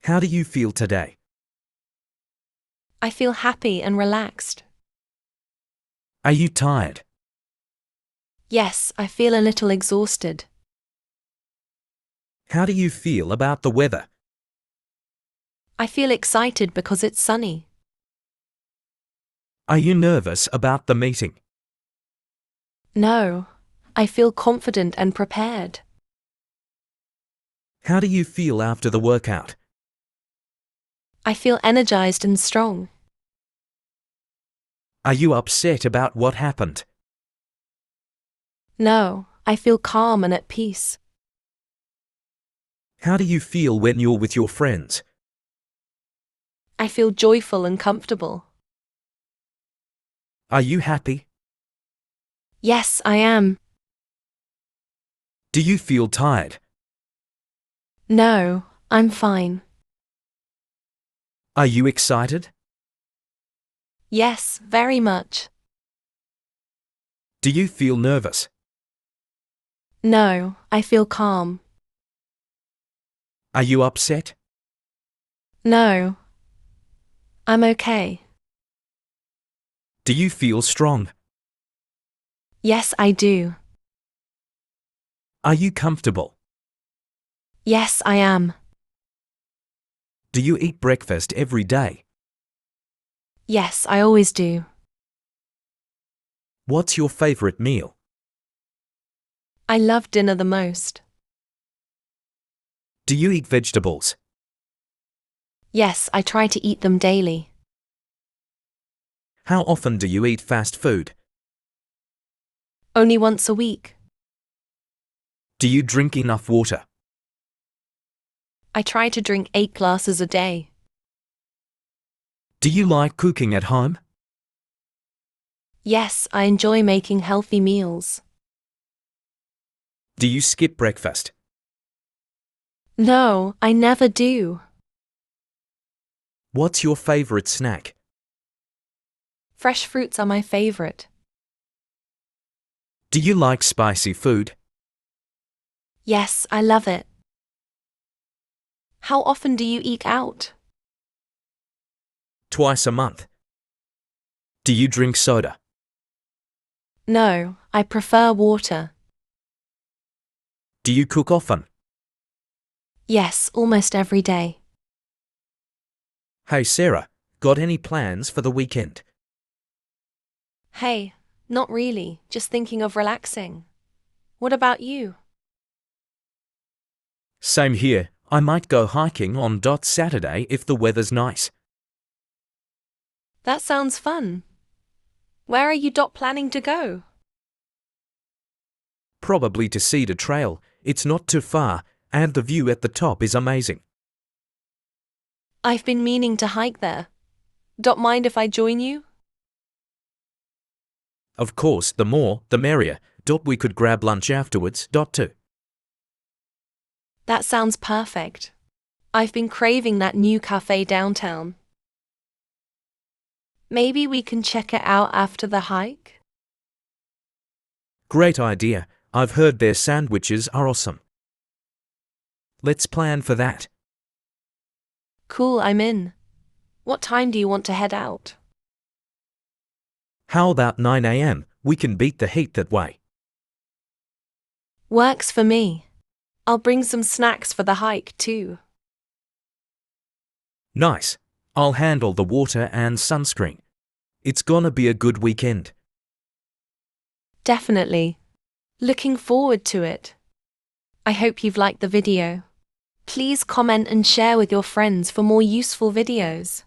How do you feel today? I feel happy and relaxed. Are you tired? Yes, I feel a little exhausted. How do you feel about the weather? I feel excited because it's sunny. Are you nervous about the meeting? No, I feel confident and prepared. How do you feel after the workout? I feel energized and strong. Are you upset about what happened? No, I feel calm and at peace. How do you feel when you're with your friends? I feel joyful and comfortable. Are you happy? Yes, I am. Do you feel tired? No, I'm fine. Are you excited? Yes, very much. Do you feel nervous? No, I feel calm. Are you upset? No, I'm okay. Do you feel strong? Yes, I do. Are you comfortable? Yes, I am. Do you eat breakfast every day? Yes, I always do. What's your favorite meal? I love dinner the most. Do you eat vegetables? Yes, I try to eat them daily. How often do you eat fast food? Only once a week. Do you drink enough water? I try to drink 8 glasses a day. Do you like cooking at home? Yes, I enjoy making healthy meals. Do you skip breakfast? No, I never do. What's your favorite snack? Fresh fruits are my favorite. Do you like spicy food? Yes, I love it. How often do you eat out? Twice a month. Do you drink soda? No, I prefer water. Do you cook often? Yes, almost every day. Hey Sarah, got any plans for the weekend? Hey, not really, just thinking of relaxing. What about you? Same here, I might go hiking on Saturday if the weather's nice. That sounds fun. Where are you planning to go? Probably to Cedar Trail, it's not too far, and the view at the top is amazing. I've been meaning to hike there. Don't mind if I join you? Of course, the more, the merrier. We could grab lunch afterwards. Too. That sounds perfect. I've been craving that new cafe downtown. Maybe we can check it out after the hike? Great idea. I've heard their sandwiches are awesome. Let's plan for that. Cool, I'm in. What time do you want to head out? How about 9 a.m.? We can beat the heat that way. Works for me. I'll bring some snacks for the hike too. Nice. I'll handle the water and sunscreen. It's gonna be a good weekend. Definitely. Looking forward to it. I hope you've liked the video. Please comment and share with your friends for more useful videos.